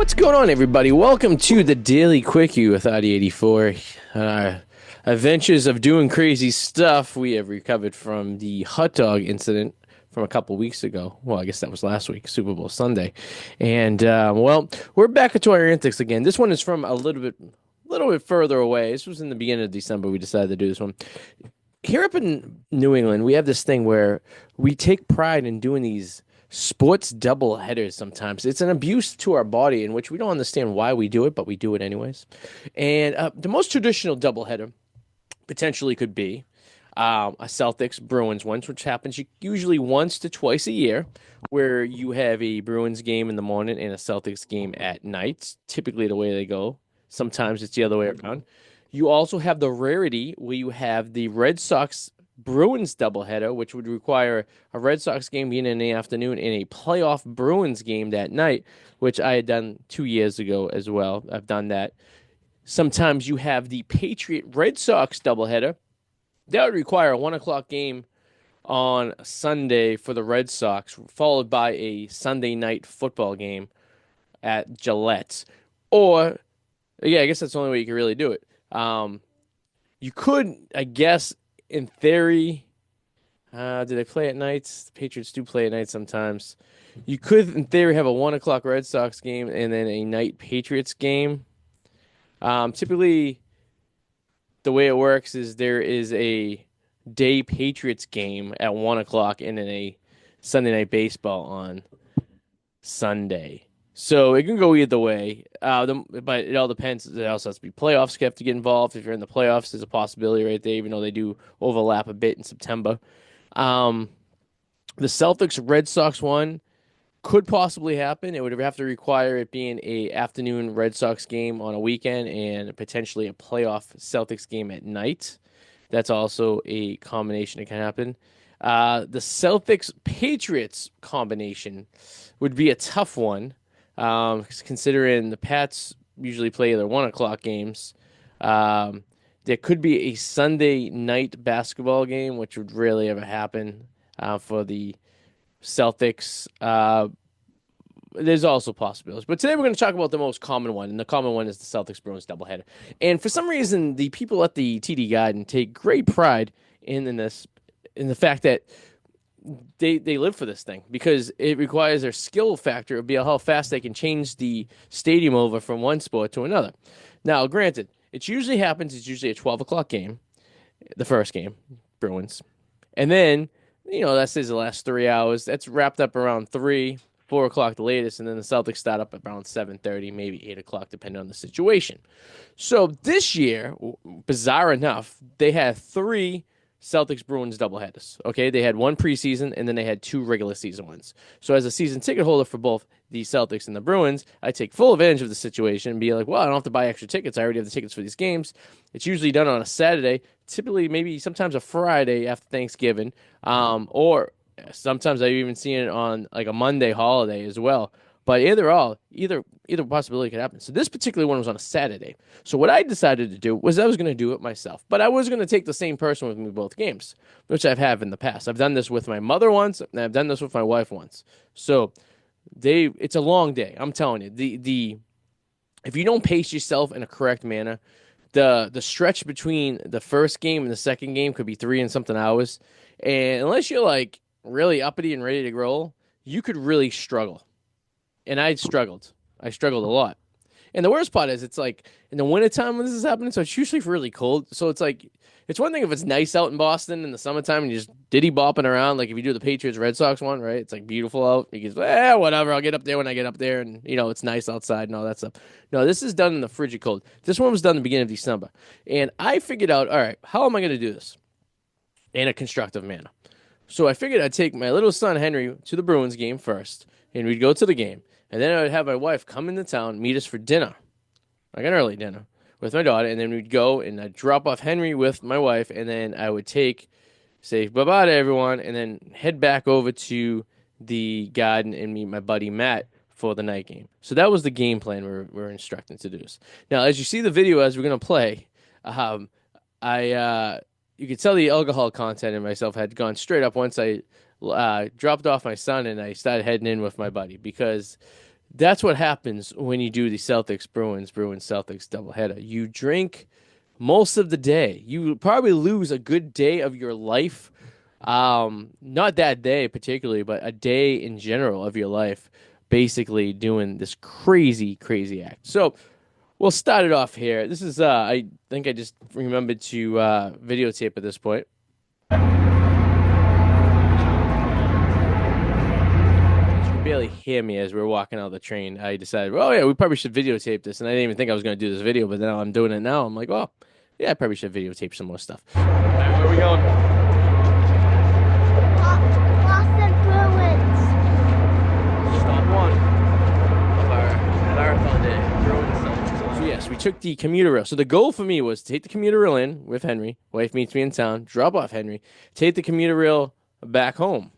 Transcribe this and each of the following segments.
What's going on, everybody? Welcome to the Daily Quickie with Arty 84. Adventures of doing crazy stuff. We have recovered from the hot dog incident from a couple weeks ago. Well, I guess that was last week, Super Bowl Sunday. And we're back into our antics again. This one is from a little bit further away. This was in the beginning of December. We decided to do this one. Here up in New England, we have this thing where we take pride in doing these sports double headers sometimes. It's an abuse to our body in which we don't understand why we do it, but we do it anyways. And the most traditional double header potentially could be a Celtics Bruins one, which happens usually once to twice a year, where you have a Bruins game in the morning and a Celtics game at night. Typically, the way they go. Sometimes it's the other way around. You also have the rarity where you have the Red Sox Bruins doubleheader, which would require a Red Sox game being in the afternoon and a playoff Bruins game that night, which I had done 2 years ago as well. I've done that. Sometimes you have the Patriot Red Sox doubleheader. That would require a 1 o'clock game on Sunday for the Red Sox, followed by a Sunday night football game at Gillette. Or, yeah, I guess that's the only way you can really do it. You could, I guess, in theory, do they play at nights? The Patriots do play at night sometimes. You could, in theory, have a 1 o'clock Red Sox game and then a night Patriots game. Typically, the way it works is there is a day Patriots game at 1 o'clock and then a Sunday night baseball on Sunday. So it can go either way, but it all depends. There also has to be playoffs. You have to get involved. If you're in the playoffs, there's a possibility right there, even though they do overlap a bit in September. The Celtics Red Sox one could possibly happen. It would have to require it being a afternoon Red Sox game on a weekend and potentially a playoff Celtics game at night. That's also a combination that can happen. The Celtics Patriots combination would be a tough one. Considering the Pats usually play their 1 o'clock games, there could be a Sunday night basketball game, which would rarely ever happen for the Celtics. There's also possibilities. But today we're going to talk about the most common one, and the common one is the Celtics Bruins doubleheader. And for some reason, the people at the TD Garden take great pride in the fact that they live for this thing because it requires their skill factor to be how fast they can change the stadium over from one sport to another. Now, granted, it's usually a 12 o'clock game, the first game, Bruins. And then, that says the last 3 hours. That's wrapped up around 3, 4 o'clock the latest, and then the Celtics start up around 7:30, maybe 8 o'clock, depending on the situation. So this year, bizarre enough, they had 3 Celtics Bruins doubleheaders. Okay, they had one preseason and then they had 2 regular season ones. So as a season ticket holder for both the Celtics and the Bruins, I take full advantage of the situation and be like, well, I don't have to buy extra tickets. I already have the tickets for these games. It's usually done on a Saturday, typically maybe sometimes a Friday after Thanksgiving, or sometimes I've even seen it on like a Monday holiday as well. But either possibility could happen. So this particular one was on a Saturday. So what I decided to do was I was going to do it myself. But I was going to take the same person with me both games, which I have in the past. I've done this with my mother once, and I've done this with my wife once. So it's a long day. I'm telling you. If you don't pace yourself in a correct manner, the stretch between the first game and the second game could be 3 and something hours. And unless you're like really uppity and ready to roll, you could really struggle. And I struggled. I struggled a lot. And the worst part is it's like in the wintertime when this is happening, so it's usually really cold. So it's like, it's one thing if it's nice out in Boston in the summertime and you're just diddy bopping around, like if you do the Patriots Red Sox one, right? It's like beautiful out. You can whatever, I'll get up there when I get up there and, it's nice outside and all that stuff. No, this is done in the frigid cold. This one was done in the beginning of December. And I figured out, all right, how am I going to do this in a constructive manner? So I figured I'd take my little son, Henry, to the Bruins game first, and we'd go to the game. And then I would have my wife come into town, meet us for dinner, like an early dinner, with my daughter. And then we'd go and I'd drop off Henry with my wife. And then I would say bye-bye to everyone, and then head back over to the garden and meet my buddy Matt for the night game. So that was the game plan we're instructing to do this. Now, as you see the video as we're going to play, you could tell the alcohol content in myself had gone straight up once I dropped off my son and I started heading in with my buddy because That's what happens when you do the Celtics Bruins Celtics doubleheader. You drink most of the day. You probably lose a good day of your life. Not that day particularly, but a day in general of your life, basically doing this crazy, crazy act. So we'll start it off here. This is I think I just remembered to videotape at this point. Barely hear me as we were walking out of the train. I decided, well, yeah, we probably should videotape this. And I didn't even think I was going to do this video, but now I'm doing it now. I'm like, well, yeah, I probably should videotape some more stuff. All right, where are we going? Boston Bruins. Stop one of our marathon day. Bruins. So yes, we took the commuter rail. So the goal for me was to take the commuter rail in with Henry. Wife meets me in town. Drop off Henry. Take the commuter rail back home,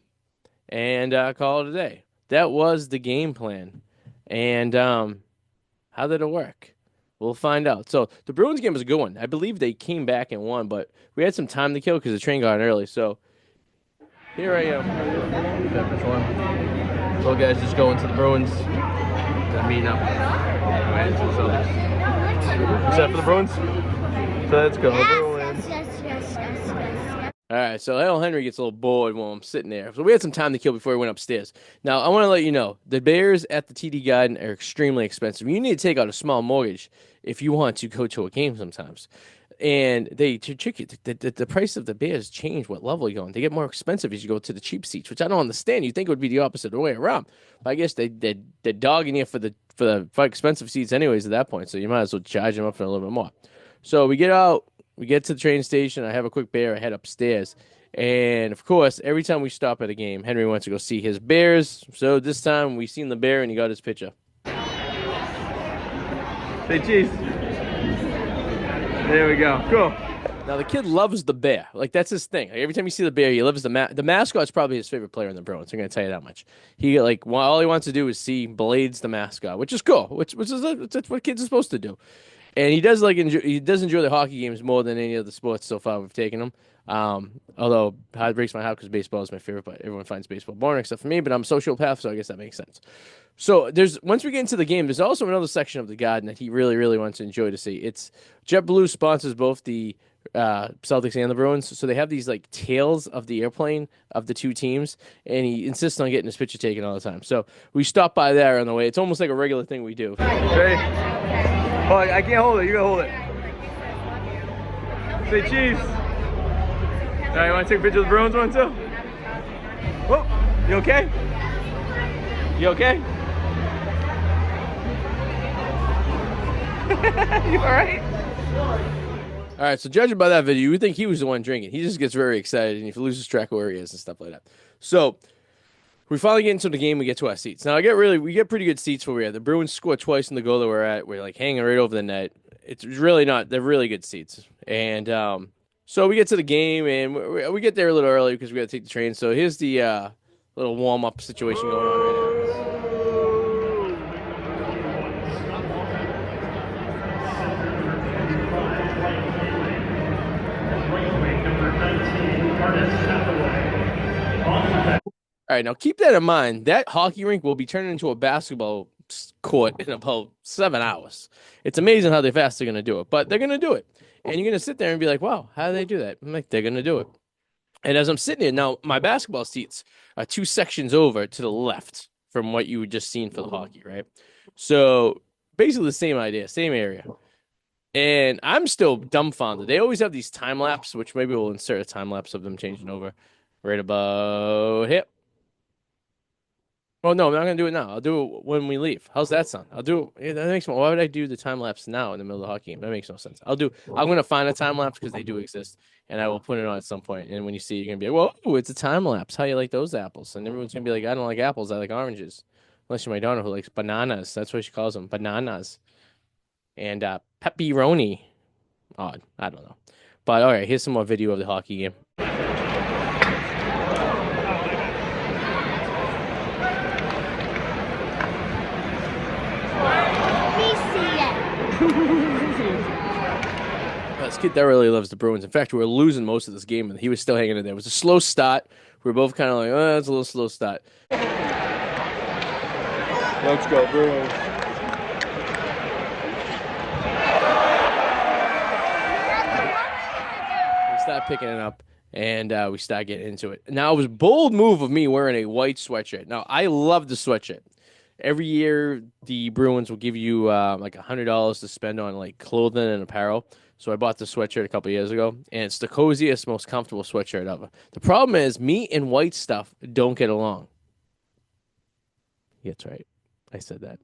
and call it a day. That was the game plan. And how did it work? We'll find out. So the Bruins game was a good one. I believe they came back and won, but we had some time to kill because the train got in early. So here I am. So guys, just going to the Bruins. Gonna meet up. Right into the Celtics. Except for the Bruins. So let's go. Bruins. Yes. All right, so L. Henry gets a little bored while I'm sitting there. So we had some time to kill before we went upstairs. Now, I want to let you know, the Bears at the TD Garden are extremely expensive. You need to take out a small mortgage if you want to go to a game sometimes. And they trick you. The price of the Bears change what level you're on. They get more expensive as you go to the cheap seats, which I don't understand. You think it would be the opposite way around. But I guess they're dogging you for the expensive seats anyways at that point, so you might as well charge them up for a little bit more. So we get out. We get to the train station. I have a quick beer. I head upstairs. And, of course, every time we stop at a game, Henry wants to go see his Bears. So this time we seen the bear, and he got his picture. Say cheese. There we go. Cool. Now, the kid loves the bear. Like, that's his thing. Like, every time you see the bear, he loves the mascot's probably his favorite player in the Bruins. I'm going to tell you that much. He, like, all he wants to do is see Blades the mascot, which is cool. Which is that's what kids are supposed to do. And he does enjoy the hockey games more than any of the sports so far we've taken him. Although it breaks my heart because baseball is my favorite, but everyone finds baseball boring except for me. But I'm a sociopath, so I guess that makes sense. So once we get into the game, there's also another section of the garden that he really, really wants to enjoy to see. It's JetBlue sponsors both the Celtics and the Bruins, so they have these like tails of the airplane of the two teams, and he insists on getting his picture taken all the time. So we stop by there on the way. It's almost like a regular thing we do. Ready? Oh, I can't hold it. You gotta hold it. Say cheese. All right, you want to take a picture of the Bruins one too? Oh, you okay? You okay? You all right? All right, so judging by that video, you would think he was the one drinking. He just gets very excited, and he loses track of where he is and stuff like that. So we finally get into the game. We get to our seats. Now, we get pretty good seats where we're at. The Bruins score twice in the goal that we're at. We're like hanging right over the net. It's really not. They're really good seats. And so we get to the game, and we get there a little early because we got to take the train. So here's the little warm-up situation going on right now. All right, now keep that in mind. That hockey rink will be turned into a basketball court in about 7 hours. It's amazing how fast they're going to do it, but they're going to do it. And you're going to sit there and be like, wow, how do they do that? I'm like, they're going to do it. And as I'm sitting here, now my basketball seats are 2 sections over to the left from what you would just seen for the hockey, right? So basically the same idea, same area. And I'm still dumbfounded. They always have these time lapse, which maybe we'll insert a time lapse of them changing over right about here. Oh, no, I'm not going to do it now. I'll do it when we leave. How's that sound? I'll do it. That makes why would I do the time lapse now in the middle of the hockey game? That makes no sense. I'm going to find a time lapse because they do exist, and I will put it on at some point. And when you see it, you're going to be like, whoa, it's a time lapse. How you like those apples? And everyone's going to be like, I don't like apples. I like oranges. Unless you're my daughter who likes bananas. That's what she calls them, bananas. And pepperoni. Odd. I don't know. But all right, here's some more video of the hockey game. This kid that really loves the Bruins. In fact, we were losing most of this game, and he was still hanging in there. It was a slow start. We were both kind of like, oh, it's a little slow start. Let's go, Bruins. We start picking it up, and we start getting into it. Now, it was a bold move of me wearing a white sweatshirt. Now, I love the sweatshirt. Every year, the Bruins will give you like $100 to spend on like clothing and apparel. So I bought the sweatshirt a couple years ago, and it's the coziest, most comfortable sweatshirt ever. The problem is, me and white stuff don't get along. Yeah, that's right. I said that.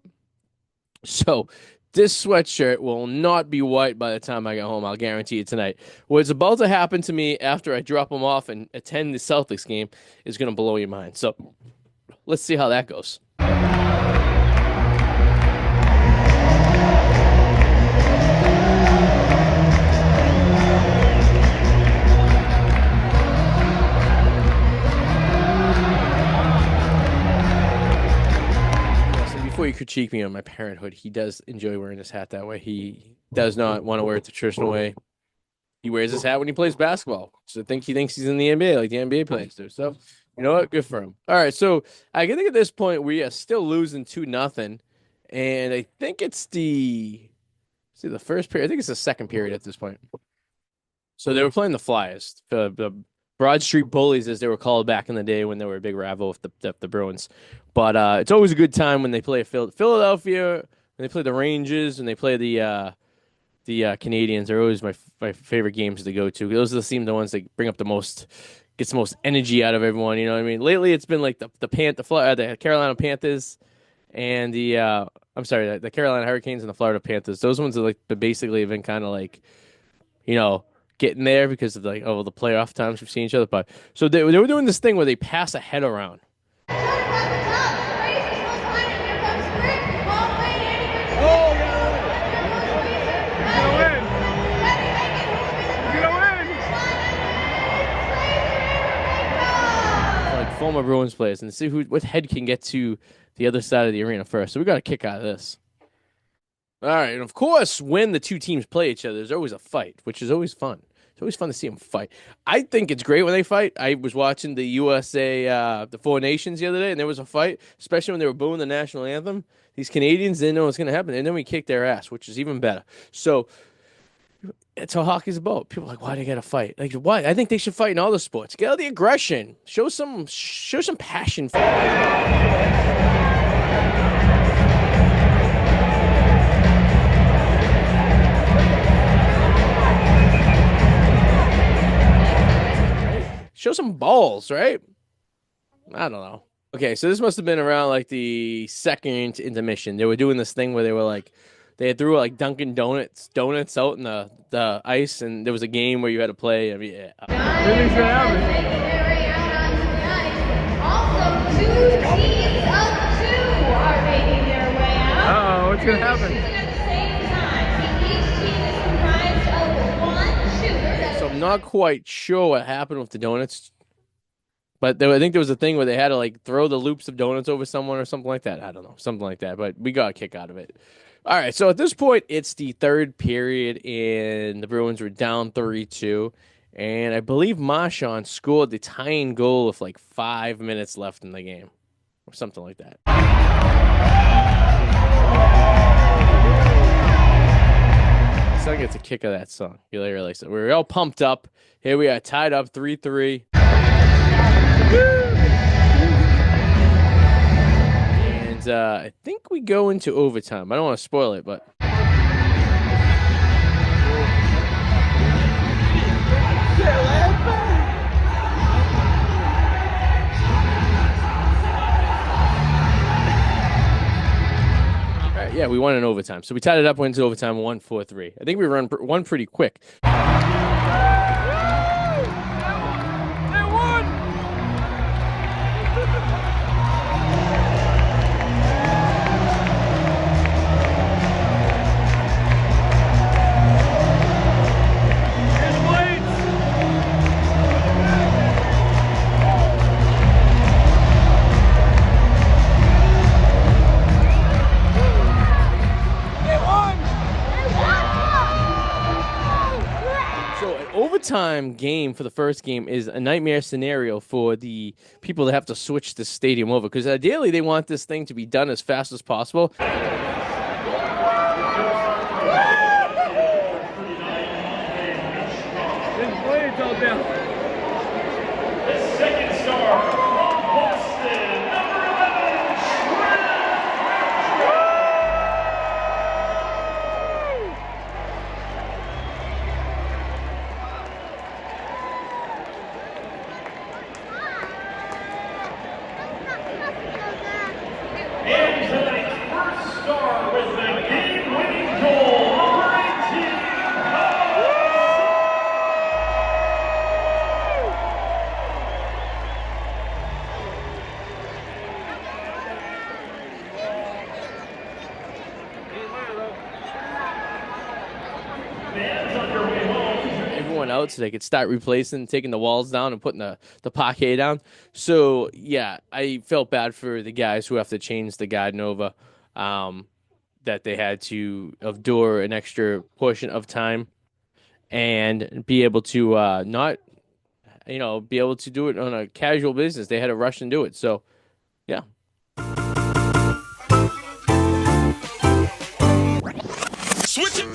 So this sweatshirt will not be white by the time I get home. I'll guarantee it tonight. What's about to happen to me after I drop them off and attend the Celtics game is going to blow your mind. So let's see how that goes. Before you critique me on my parenthood, he does enjoy wearing his hat that way. He does not want to wear it the traditional way. He wears his hat when he plays basketball. So I think he thinks he's in the NBA, like the NBA players do. So, you know what? Good for him. All right, so I think at this point we are still losing 2-0, and I think it's the first period. I think it's the second period at this point. So they were playing the Flyers, the Broad Street Bullies, as they were called back in the day when they were a big rival with the Bruins. But it's always a good time when they play Philadelphia, when they play the Rangers, and they play the Canadians. They're always my favorite games to go to. Those are the ones that bring up the most, gets the most energy out of everyone. You know what I mean? Lately, it's been like the Carolina Panthers and the Carolina Hurricanes and the Florida Panthers. Those ones are like basically have been kind of like, you know, getting there because of the playoff times we've seen each other. But so they were doing this thing where they pass a head around. Former Bruins players and see what head can get to the other side of the arena first. So we got a kick out of this. All right, and of course, when the two teams play each other, there's always a fight, which is always fun. It's always fun to see them fight. I think it's great when they fight. I was watching the USA, the Four Nations the other day, and there was a fight, especially when they were booing the national anthem. These Canadians didn't know what was going to happen, and then we kicked their ass, which is even better. So that's how hockey's about. People are like, why do they got to fight? Like, why? I think they should fight in all the sports. Get out the aggression. Show some passion for it. Show some balls, right? I don't know. Okay, so this must have been around like the second intermission. They were doing this thing where they were like, they threw like Dunkin' Donuts out in the ice, and there was a game where you had to play. I mean, yeah. Everything's gonna happen. Also, 2 teams of 2 are making their way out. Uh-oh, what's gonna happen? At the same time, each team is comprised of 1 shooter. So I'm not quite sure what happened with the donuts, but I think there was a thing where they had to like throw the loops of donuts over someone or something like that. I don't know, something like that. But we got a kick out of it. All right, so at this point, it's the third period, and the Bruins were down 3-2. And I believe Marchand scored the tying goal with like 5 minutes left in the game, or something like that. So I get a kick of that song. You realize it. We're all pumped up. Here we are, tied up 3-3. And I think we go into overtime. I don't want to spoil it, but yeah, we won in overtime. So we tied it up, went to overtime, 1-4-3. I think we won pretty quick. overtime game for the first game is a nightmare scenario for the people that have to switch the stadium over because ideally they want this thing to be done as fast as possible. The second star from Boston, number 11, and tonight's first star with the game-winning goal, number 18. Everyone out so they could start replacing, taking the walls down and putting the parquet down. So, yeah, I felt bad for the guys who have to change the garden over, that they had to endure an extra portion of time and be able to not, be able to do it on a casual business. They had to rush and do it. So, yeah. Switch it.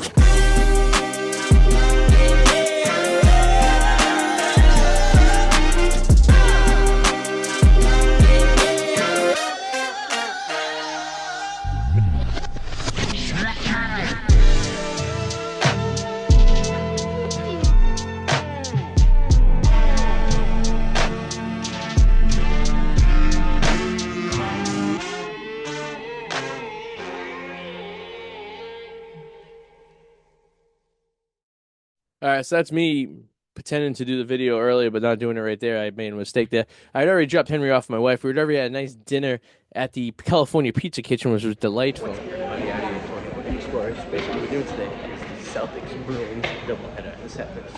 All right, so that's me pretending to do the video earlier, but not doing it right there. I made a mistake there. I'd already dropped Henry off my wife. We'd already had a nice dinner at the California Pizza Kitchen, which was delightful. On the Arty Explorers, basically what we're doing today is the Celtics and Bruins doubleheader. This happens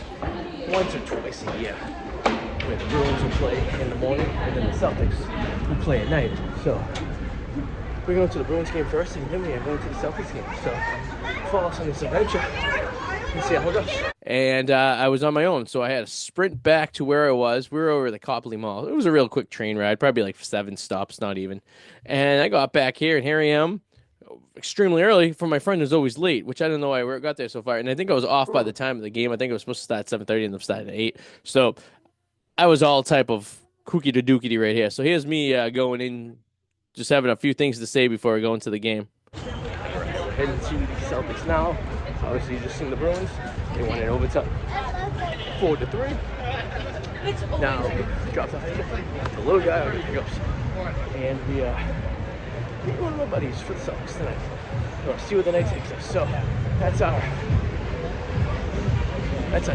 once or twice a year, where the Bruins will play in the morning, and then the Celtics will play at night. So we're going to the Bruins game first, and then we are going to the Celtics game. So follow us on this adventure. See how it goes. And I was on my own, so I had to sprint back to where I was. We were over at the Copley Mall. It was a real quick train ride, probably like 7 stops, not even. And I got back here, and here I am, extremely early for my friend who's always late, which I don't know why I got there so far. And I think I was off by the time of the game. I think it was supposed to start at 7:30 and it started at 8. So I was all type of kooky to dookity right here. So here's me going in, just having a few things to say before I go into the game. We're heading to the Celtics now. Obviously, you just seen the Bruins. They won in overtime, 4-3. Now, drops the height. The little guy already goes. And we meet one of my buddies for the Celtics tonight. We'll see where the night takes us. So, that's our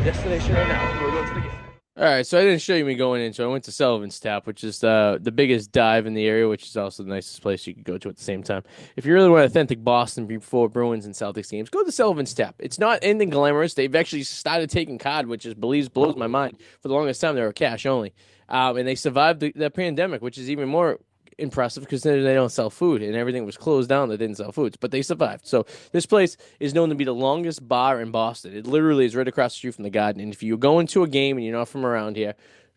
destination right now. We're going to the game. All right, so I didn't show you me going in, so I went to Sullivan's Tap, which is the biggest dive in the area, which is also the nicest place you could go to at the same time. If you really want authentic Boston before Bruins and Celtics games, go to Sullivan's Tap. It's not anything glamorous. They've actually started taking card, which blows my mind. For the longest time, they were cash only. And they survived the pandemic, which is even more impressive because they don't sell food and everything was closed down that didn't sell foods, but they survived. So this place is known to be the longest bar in Boston. It literally is right across the street from the Garden. And if you go into a game and you're not from around here,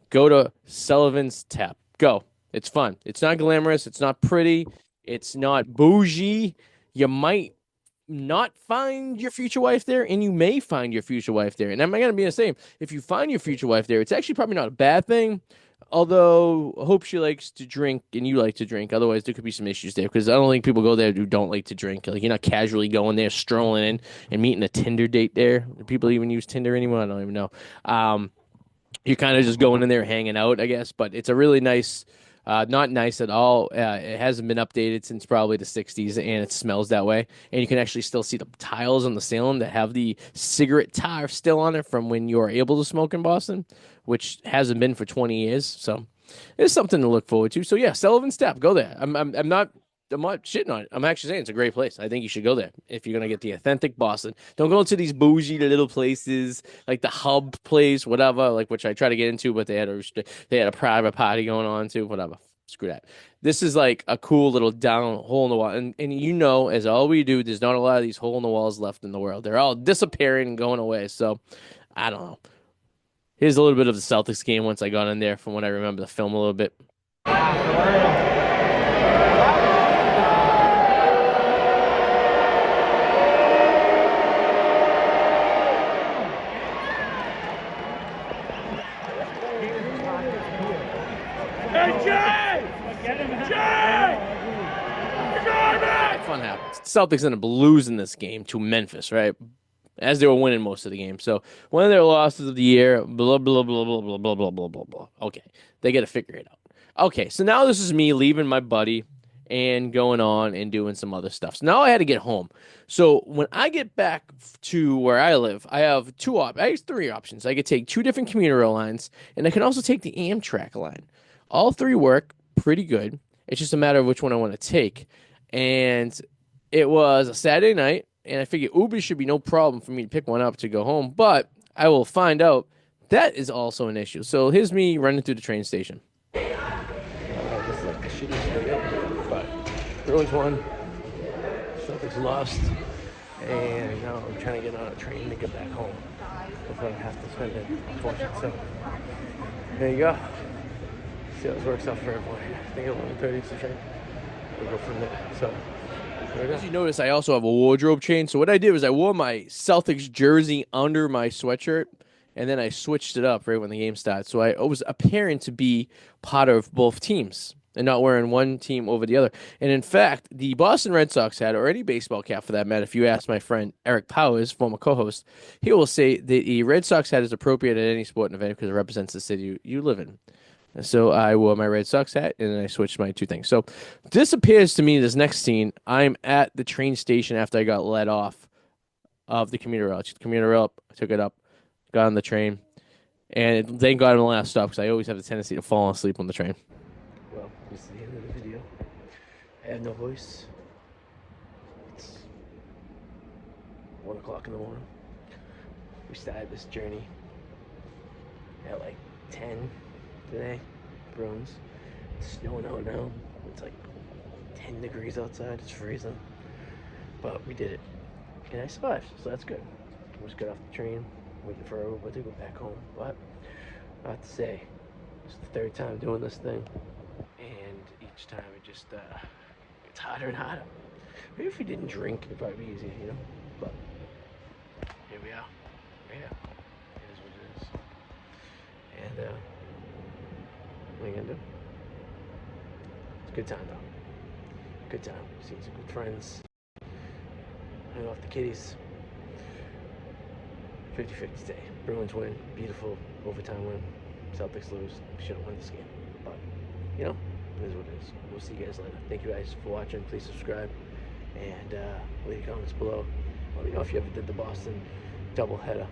go to Sullivan's Tap. Go. It's fun. It's not glamorous. It's not pretty. It's not bougie. You might not find your future wife there, and you may find your future wife there. And I'm going to be the same. If you find your future wife there, it's actually probably not a bad thing. Although, I hope she likes to drink and you like to drink. Otherwise, there could be some issues there because I don't think people go there who don't like to drink. Like, you're not casually going there, strolling in and meeting a Tinder date there. Do people even use Tinder anymore? I don't even know. You're kind of just going in there hanging out, I guess. But it's a really nice, not nice at all. It hasn't been updated since probably the 60s, and it smells that way. And you can actually still see the tiles on the ceiling that have the cigarette tar still on it from when you were able to smoke in Boston, which hasn't been for 20 years. So it's something to look forward to. So yeah, Sullivan's Tap, go there. I'm not shitting on it. I'm actually saying it's a great place. I think you should go there if you're gonna get the authentic Boston. Don't go to these bougie little places like the Hub place, whatever, like which I try to get into, but they had a private party going on too. Whatever. Screw that. This is like a cool little down hole in the wall. And you know, as all we do, there's not a lot of these hole in the walls left in the world. They're all disappearing and going away. So I don't know. Here's a little bit of the Celtics game once I got in there from what I remember the film a little bit. Fun happens. Celtics ended up losing this game to Memphis, right? As they were winning most of the game. So one of their losses of the year, blah, blah, blah, blah, blah, blah, blah, blah, blah, blah. Okay. They got to figure it out. Okay. So now this is me leaving my buddy and going on and doing some other stuff. So now I had to get home. So when I get back to where I live, I have three options. I could take two different commuter rail lines, and I can also take the Amtrak line. All three work pretty good. It's just a matter of which one I want to take. And it was a Saturday night, and I figured Uber should be no problem for me to pick one up to go home. But I will find out that is also an issue. So here's me running through the train station. This is like the shittiest day ever. But Bruins won, Celtics lost, and now I'm trying to get on a train to get back home before I have to spend it, unfortunately. So there you go. See how this works out for everyone. I think 11:30 is the train. We'll go from there. So, as you notice, I also have a wardrobe change. So what I did was I wore my Celtics jersey under my sweatshirt, and then I switched it up right when the game started. So I was appearing to be part of both teams and not wearing one team over the other. And in fact, the Boston Red Sox hat, or any baseball cap for that matter, if you ask my friend Eric Powers, former co-host, he will say that the Red Sox hat is appropriate at any sporting event because it represents the city you live in. So I wore my Red Sox hat, and then I switched my two things. So this appears to me, this next scene, I'm at the train station after I got let off of the commuter rail. I took the commuter rail up, I took it up, got on the train, and thank God I'm the last stop because I always have the tendency to fall asleep on the train. Well, this is the end of the video. I have no voice. It's 1 o'clock in the morning. We started this journey at like 10 today. Bruins. It's snowing out now. It's like 10 degrees outside. It's freezing. But we did it. And I survived, so that's good. We just got off the train, waiting for our Uber to go back home. But I have to say, it's the third time doing this thing. And each time it just gets harder and harder. Maybe if we didn't drink, it'd probably be easier, you know? But here we are. Yeah. It is what it is. And what are you gonna do? It's a good time though. Good time. Seeing some good friends. Hang off the kiddies. 50-50 day. Bruins win. Beautiful overtime win. Celtics lose. Should have won this game. But, you know, it is what it is. We'll see you guys later. Thank you guys for watching. Please subscribe. And leave your comments below. Let me know if you ever did the Boston doubleheader.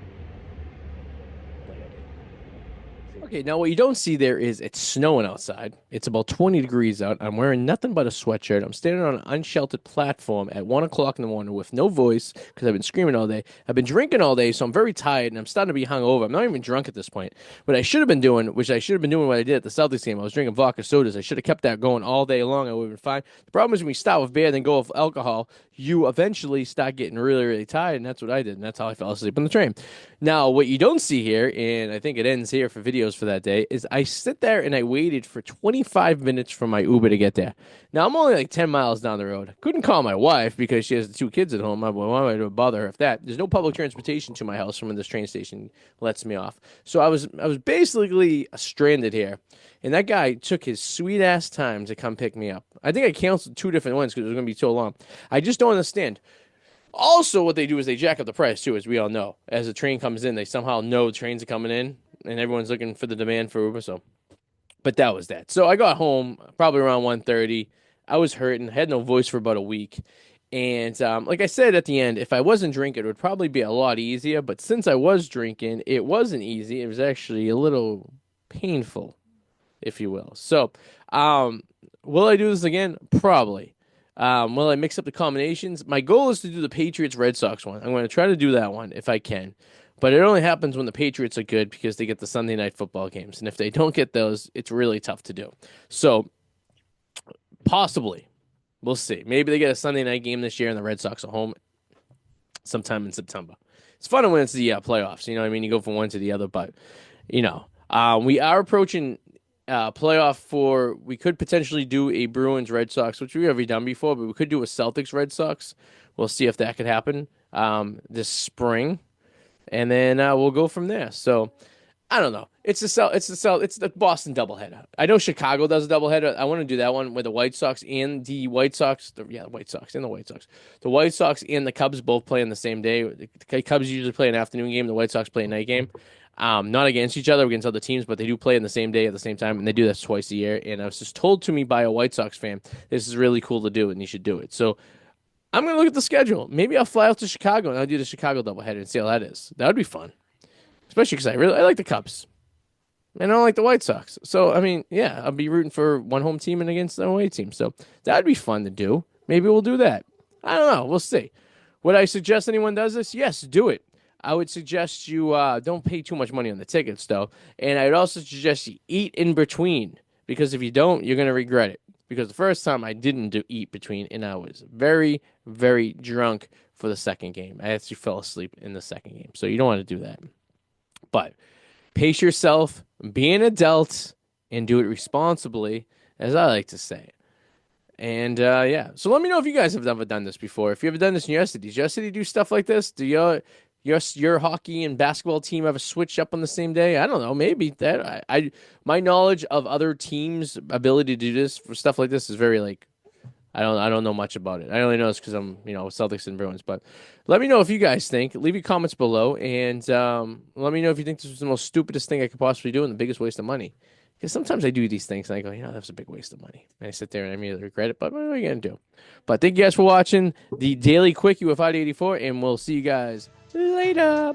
Okay, now what you don't see there is it's snowing outside. It's about 20 degrees out. I'm wearing nothing but a sweatshirt. I'm standing on an unsheltered platform at 1 o'clock in the morning with no voice because I've been screaming all day. I've been drinking all day, so I'm very tired, and I'm starting to be hungover. I'm not even drunk at this point. What I should have been doing, what I did at the Celtics game, I was drinking vodka sodas. I should have kept that going all day long. I would have been fine. The problem is when you start with beer and then go with alcohol, you eventually start getting really, really tired, and that's what I did, and that's how I fell asleep on the train. Now, what you don't see here, and I think it ends here for videos for that day, is I sit there and I waited for 25 minutes for my Uber to get there. Now, I'm only like 10 miles down the road. Couldn't call my wife because she has the two kids at home. Why would I bother her if that? There's no public transportation to my house from when this train station lets me off. So I was basically stranded here. And that guy took his sweet-ass time to come pick me up. I think I canceled 2 different ones because it was going to be so long. I just don't understand. Also, what they do is they jack up the price, too, as we all know. As the train comes in, they somehow know trains are coming in, and everyone's looking for the demand for Uber. But that was that. So I got home probably around 1:30. I was hurting. Had no voice for about a week. And like I said at the end, if I wasn't drinking, it would probably be a lot easier. But since I was drinking, it wasn't easy. It was actually a little painful, if you will. So will I do this again? Probably. Will I mix up the combinations? My goal is to do the Patriots-Red Sox one. I'm going to try to do that one if I can. But it only happens when the Patriots are good because they get the Sunday night football games. And if they don't get those, it's really tough to do. So, possibly. We'll see. Maybe they get a Sunday night game this year and the Red Sox are home sometime in September. It's fun when it's the playoffs. You know what I mean? You go from one to the other. But We are approaching playoff for. We could potentially do a Bruins Red Sox, which we've already done before, but we could do a Celtics Red Sox. We'll see if that could happen this spring, and then we'll go from there. So I don't know. It's the Boston doubleheader. I know Chicago does a doubleheader. I want to do that one with the White Sox and the White Sox. The White Sox and the White Sox. The White Sox and the Cubs both play on the same day. The Cubs usually play an afternoon game. The White Sox play a night game. Not against each other, against other teams, but they do play in the same day at the same time, and they do this twice a year. And I was just told to me by a White Sox fan, this is really cool to do, and you should do it. So I'm going to look at the schedule. Maybe I'll fly out to Chicago, and I'll do the Chicago doubleheader and see how that is. That would be fun, especially because I like the Cubs, and I don't like the White Sox. So, I mean, yeah, I'll be rooting for one home team and against the away team. So that would be fun to do. Maybe we'll do that. I don't know. We'll see. Would I suggest anyone does this? Yes, do it. I would suggest you don't pay too much money on the tickets, though. And I'd also suggest you eat in between, because if you don't, you're going to regret it. Because the first time I didn't eat between, and I was very, very drunk for the second game. I actually fell asleep in the second game. So you don't want to do that. But pace yourself, be an adult, and do it responsibly, as I like to say. And, yeah. So let me know if you guys have ever done this before. If you ever done this in your city. Does your city do stuff like this? Do your hockey and basketball team ever switch up on the same day? I don't know. Maybe that my knowledge of other teams' ability to do this for stuff like this is very I don't know much about it. I only know this because I'm Celtics and Bruins. But let me know if you guys think. Leave your comments below, and let me know if you think this was the most stupidest thing I could possibly do and the biggest waste of money. Because sometimes I do these things and I go, that was a big waste of money. And I sit there and I immediately regret it. But what are you gonna do? But thank you guys for watching the Daily Quickie with Arty 84, and we'll see you guys later.